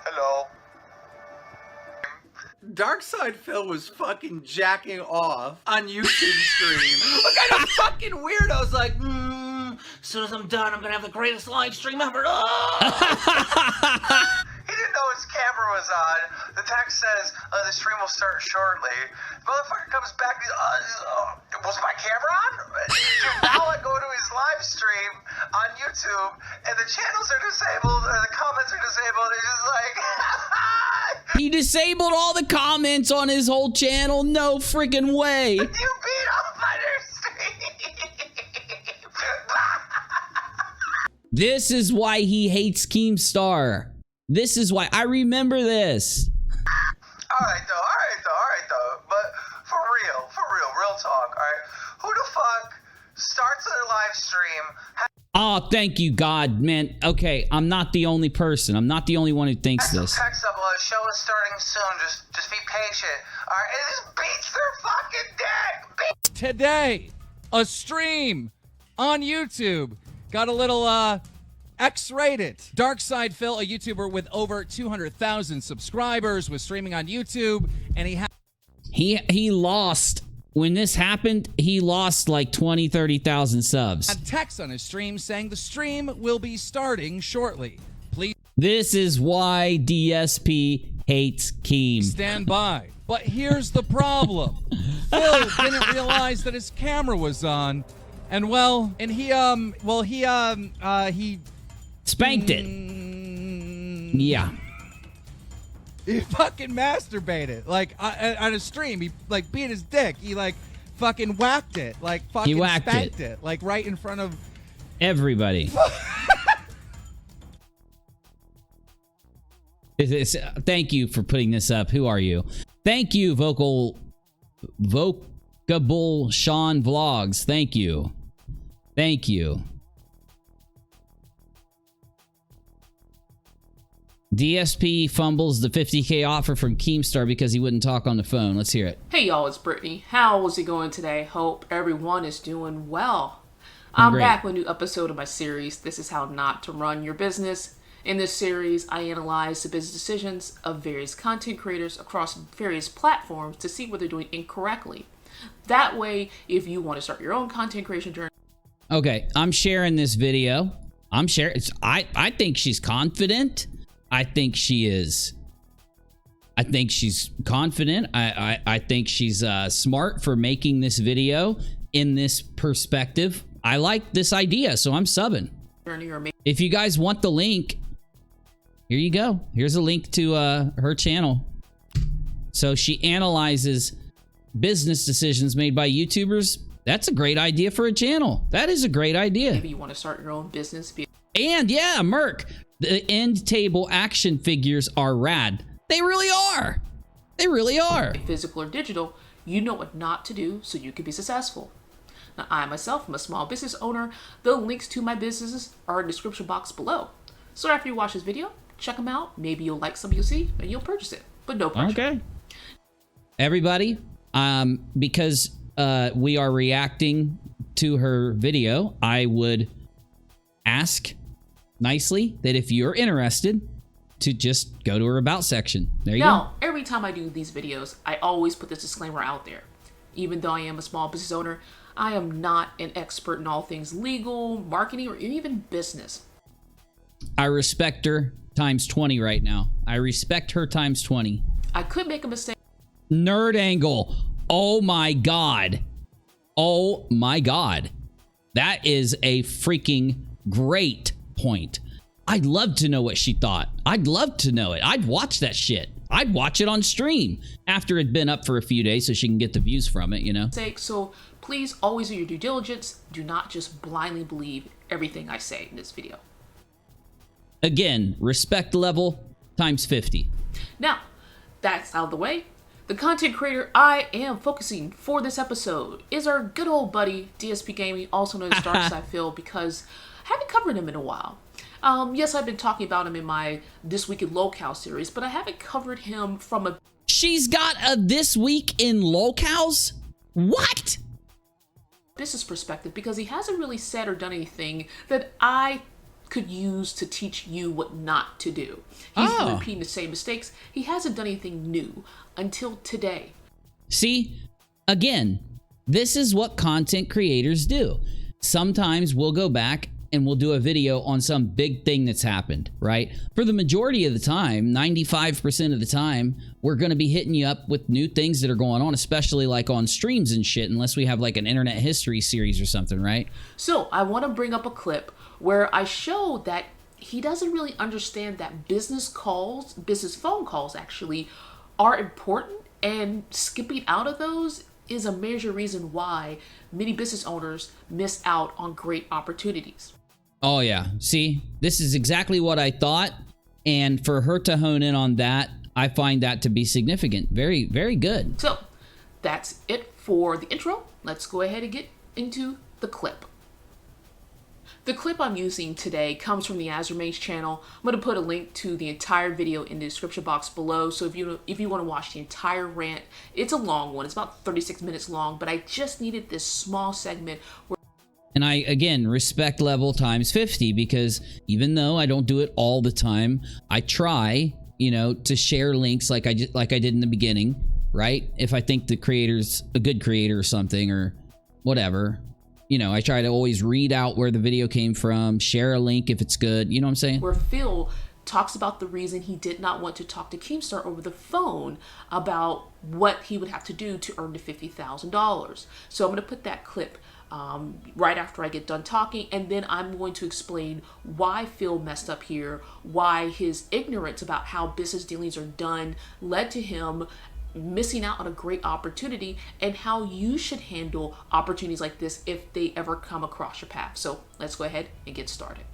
Hello. DarkSydePhil was fucking jacking off on YouTube stream. What kind of fucking weirdos like, as soon as I'm done, I'm gonna have the greatest live stream ever. He didn't know his camera was on. The text says the stream will start shortly. Motherfucker comes back. Was my camera on? Dude, now I go to his live stream on YouTube, and the channels are disabled, or the comments are disabled. It's just like he disabled all the comments on his whole channel. No freaking way. You beat up on your stream. This is why he hates KEEMSTAR. This is why. I remember this. All right, though. But for real talk, all right? Who the fuck starts their live stream? Oh, thank you, God, man. Okay, I'm not the only person. I'm not the only one who thinks this. Text up, show is starting soon. Just be patient. All right, and this beats their fucking dick. Today, a stream on YouTube got a little X-rated. DarkSydePhil, a YouTuber with over 200,000 subscribers, was streaming on YouTube, and he lost. When this happened, he lost like 20, 30,000 subs. Had text on his stream saying the stream will be starting shortly. Please. This is why DSP hates Keem. Stand by. But here's the problem. Phil didn't realize that his camera was on, and he spanked it. Yeah. He fucking masturbated. Like, on a stream, he, like, beat his dick. He, like, fucking whacked it. Like, fucking spanked it. Like, right in front of... everybody. Thank you for putting this up. Who are you? Thank you, Vocable Sean Vlogs. Thank you. Thank you. DSP fumbles the 50K offer from KEEMSTAR because he wouldn't talk on the phone. Let's hear it. Hey y'all, it's Brittany. How is it going today? Hope everyone is doing well. I'm back with a new episode of my series, This is How Not to Run Your Business. In this series, I analyze the business decisions of various content creators across various platforms to see what they're doing incorrectly. That way, if you want to start your own content creation journey. Okay, I'm sharing this video. I'm sharing. I think she's confident. I think she is. I think she's confident. I think she's smart for making this video in this perspective. I like this idea, so I'm subbing. If you guys want the link, here you go. Here's a link to her channel. So she analyzes business decisions made by YouTubers. That's a great idea for a channel. That is a great idea. Maybe you want to start your own business. And yeah, Merc, the end table action figures are rad. They really are. They really are. Physical or digital, you know what not to do so you can be successful. Now, I myself am a small business owner. The links to my businesses are in the description box below. So after you watch this video, check them out. Maybe you'll like something you'll see and you'll purchase it. But no pressure. Okay. Everybody, because we are reacting to her video, I would ask nicely that if you're interested, to just go to her about section. There you go. Now, every time I do these videos, I always put this disclaimer out there. Even though I am a small business owner, I am not an expert in all things legal, marketing, or even business. I respect her times 20 right now. I respect her times 20. I could make a mistake. Nerd angle. Oh my God. Oh my God. That is a freaking great point. I'd love to know what she thought. I'd love to know it. I'd watch that shit. I'd watch it on stream after it'd been up for a few days so she can get the views from it, you know? So please always do your due diligence. Do not just blindly believe everything I say in this video. Again, respect level times 50. Now, that's out of the way. The content creator I am focusing for this episode is our good old buddy, DSP Gaming, also known as DarkSydePhil, because I haven't covered him in a while. Yes, I've been talking about him in my This Week in Lolcows series, but I haven't covered him from a... She's got a This Week in Lolcows? What? business perspective, because he hasn't really said or done anything that I could use to teach you what not to do. He's been repeating the same mistakes. He hasn't done anything new until today. See, again, this is what content creators do. Sometimes we'll go back and we'll do a video on some big thing that's happened, right? For the majority of the time, 95% of the time, we're going to be hitting you up with new things that are going on, especially like on streams and shit, unless we have like an internet history series or something, right? So I want to bring up a clip where I show that he doesn't really understand that business phone calls actually are important, and skipping out of those is a major reason why many business owners miss out on great opportunities. Oh yeah, see, this is exactly what I thought, and for her to hone in on that, I find that to be significant. Very, very good. So that's it for the intro. Let's go ahead and get into the clip. The clip I'm using today comes from the Azurmain's channel. I'm going to put a link to the entire video in the description box below. So if you want to watch the entire rant, it's a long one. It's about 36 minutes long, but I just needed this small segment where... And I, again, respect level times 50, because even though I don't do it all the time, I try, you know, to share links like I did in the beginning, right? If I think the creator's a good creator or something or whatever. You know, I try to always read out where the video came from, share a link if it's good. You know what I'm saying? Where Phil talks about the reason he did not want to talk to Keemstar over the phone about what he would have to do to earn the $50,000. So I'm going to put that clip right after I get done talking, and then I'm going to explain why Phil messed up here, why his ignorance about how business dealings are done led to him missing out on a great opportunity, and how you should handle opportunities like this if they ever come across your path. So let's go ahead and get started.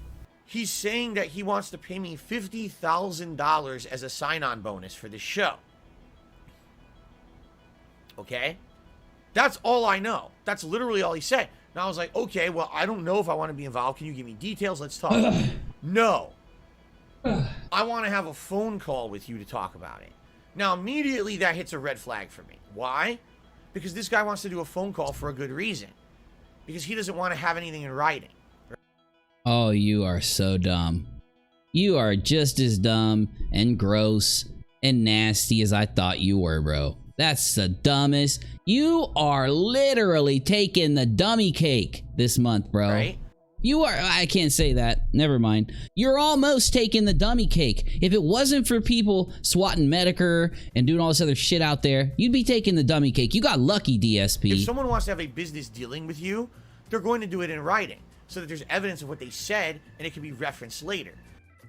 He's saying that he wants to pay me $50,000 as a sign-on bonus for this show. Okay? That's all I know. That's literally all he said. And I was like, okay, well, I don't know if I want to be involved. Can you give me details? Let's talk. No. I want to have a phone call with you to talk about it. Now, immediately that hits a red flag for me. Why? Because this guy wants to do a phone call for a good reason. Because he doesn't want to have anything in writing. Oh, you are so dumb. You are just as dumb and gross and nasty as I thought you were, bro. That's the dumbest. You are literally taking the dummy cake this month, bro. Right? You are, I can't say that. Never mind. You're almost taking the dummy cake. If it wasn't for people swatting Medicare and doing all this other shit out there, you'd be taking the dummy cake. You got lucky, DSP. If someone wants to have a business dealing with you, they're going to do it in writing, so that there's evidence of what they said, and it can be referenced later.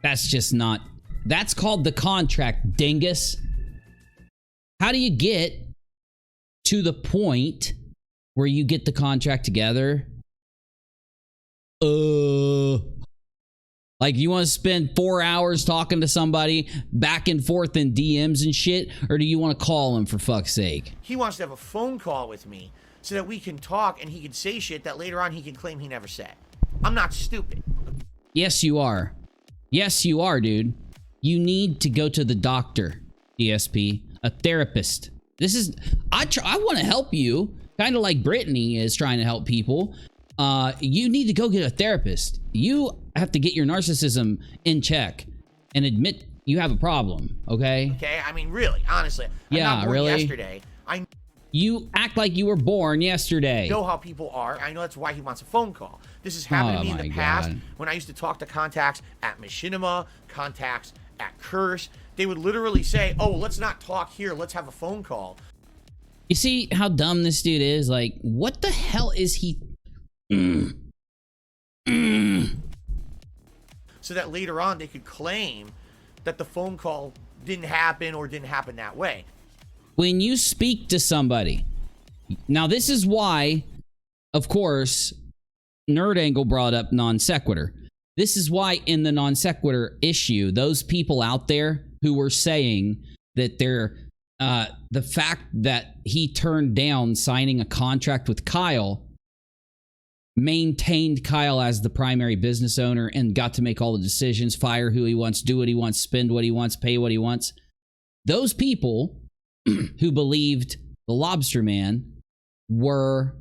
That's just not... That's called the contract, dingus. How do you get to the point where you get the contract together? Like, you want to spend 4 hours talking to somebody back and forth in DMs and shit? Or do you want to call him, for fuck's sake? He wants to have a phone call with me so that we can talk and he can say shit that later on he can claim he never said. I'm not stupid. Yes, you are. Yes, you are, dude. You need to go to the doctor, DSP, a therapist. This is... I want to help you, kind of like Brittany is trying to help people. You need to go get a therapist. You have to get your narcissism in check and admit you have a problem, okay? Okay, I mean, really, honestly. Yeah, I'm not born really? yesterday. I You act like you were born yesterday. know how people are. I know that's why he wants a phone call. This has happened to me in the past when I used to talk to contacts at Machinima, contacts at Curse. They would literally say, oh, let's not talk here. Let's have a phone call. You see how dumb this dude is? Like, what the hell is he... So that later on they could claim that the phone call didn't happen or didn't happen that way. When you speak to somebody... Now, this is why, of course, Nerd Angle brought up non sequitur. This is why in the non sequitur issue, those people out there who were saying that they're... the fact that he turned down signing a contract with Kyle maintained Kyle as the primary business owner and got to make all the decisions, fire who he wants, do what he wants, spend what he wants, pay what he wants. Those people who believed the Lobster Man were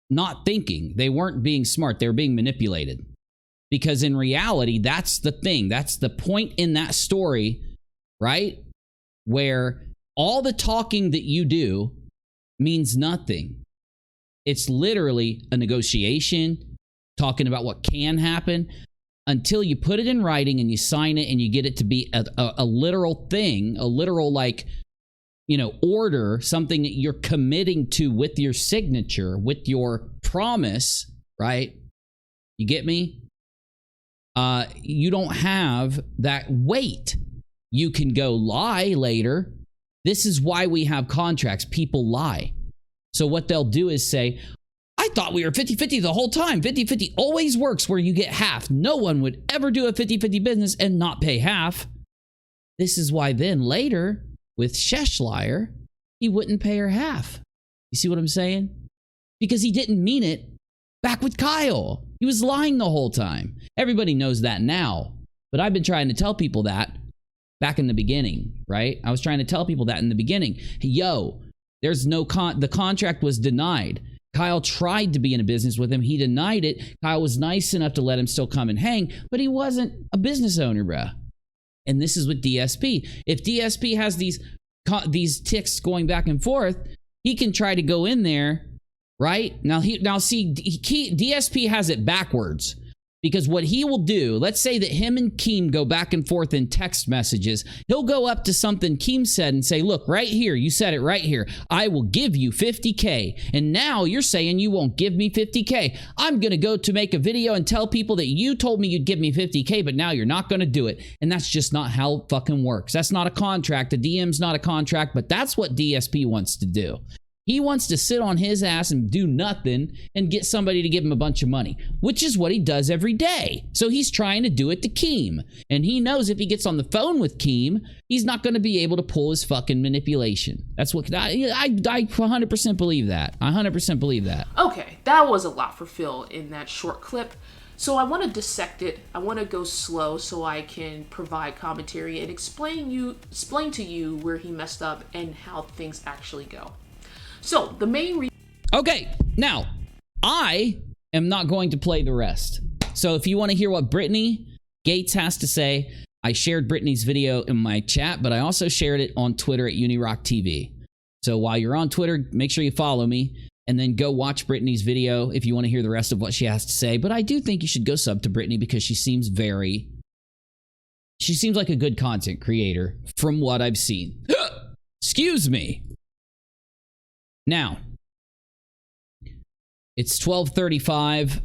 not thinking. They weren't being smart. They were being manipulated. Because in reality, that's the thing. That's the point in that story, right? Where all the talking that you do means nothing. It's literally a negotiation, talking about what can happen, until you put it in writing and you sign it and you get it to be a literal thing, a literal, like, you know, order, something that you're committing to with your signature, with your promise, right? You get me? You don't have that weight. You can go lie later. This is why we have contracts. People lie. So what they'll do is say, I thought we were 50-50 the whole time. 50-50 always works where you get half. No one would ever do a 50-50 business and not pay half. This is why then later with Sheshlier, he wouldn't pay her half. You see what I'm saying? Because he didn't mean it back with Kyle. He was lying the whole time. Everybody knows that now. But I've been trying to tell people that back in the beginning, right? I was trying to tell people that in the beginning. Yo, there's no the contract was denied. Kyle tried to be in a business with him. He denied it. Kyle was nice enough to let him still come and hang, but he wasn't a business owner, bruh. And this is with DSP. If DSP has these ticks going back and forth, he can try to go in there, right? Now DSP has it backwards. Because what he will do, let's say that him and Keem go back and forth in text messages. He'll go up to something Keem said and say, look, right here, you said it right here. I will give you 50K. And now you're saying you won't give me 50K. I'm going to go to make a video and tell people that you told me you'd give me 50K, but now you're not going to do it. And that's just not how it fucking works. That's not a contract. A DM's not a contract, but that's what DSP wants to do. He wants to sit on his ass and do nothing and get somebody to give him a bunch of money, which is what he does every day. So he's trying to do it to Keem. And he knows if he gets on the phone with Keem, he's not going to be able to pull his fucking manipulation. That's what I 100% believe that. I 100% believe that. Okay, that was a lot for Phil in that short clip. So I want to dissect it. I want to go slow so I can provide commentary and explain to you where he messed up and how things actually go. So, the main reason... Okay, now, I am not going to play the rest. So, if you want to hear what Brittany Gates has to say, I shared Brittany's video in my chat, but I also shared it on Twitter at UNIROCKTv. So, while you're on Twitter, make sure you follow me, and then go watch Brittany's video if you want to hear the rest of what she has to say. But I do think you should go sub to Brittany because she seems like a good content creator from what I've seen. Excuse me. Now, it's 12:35.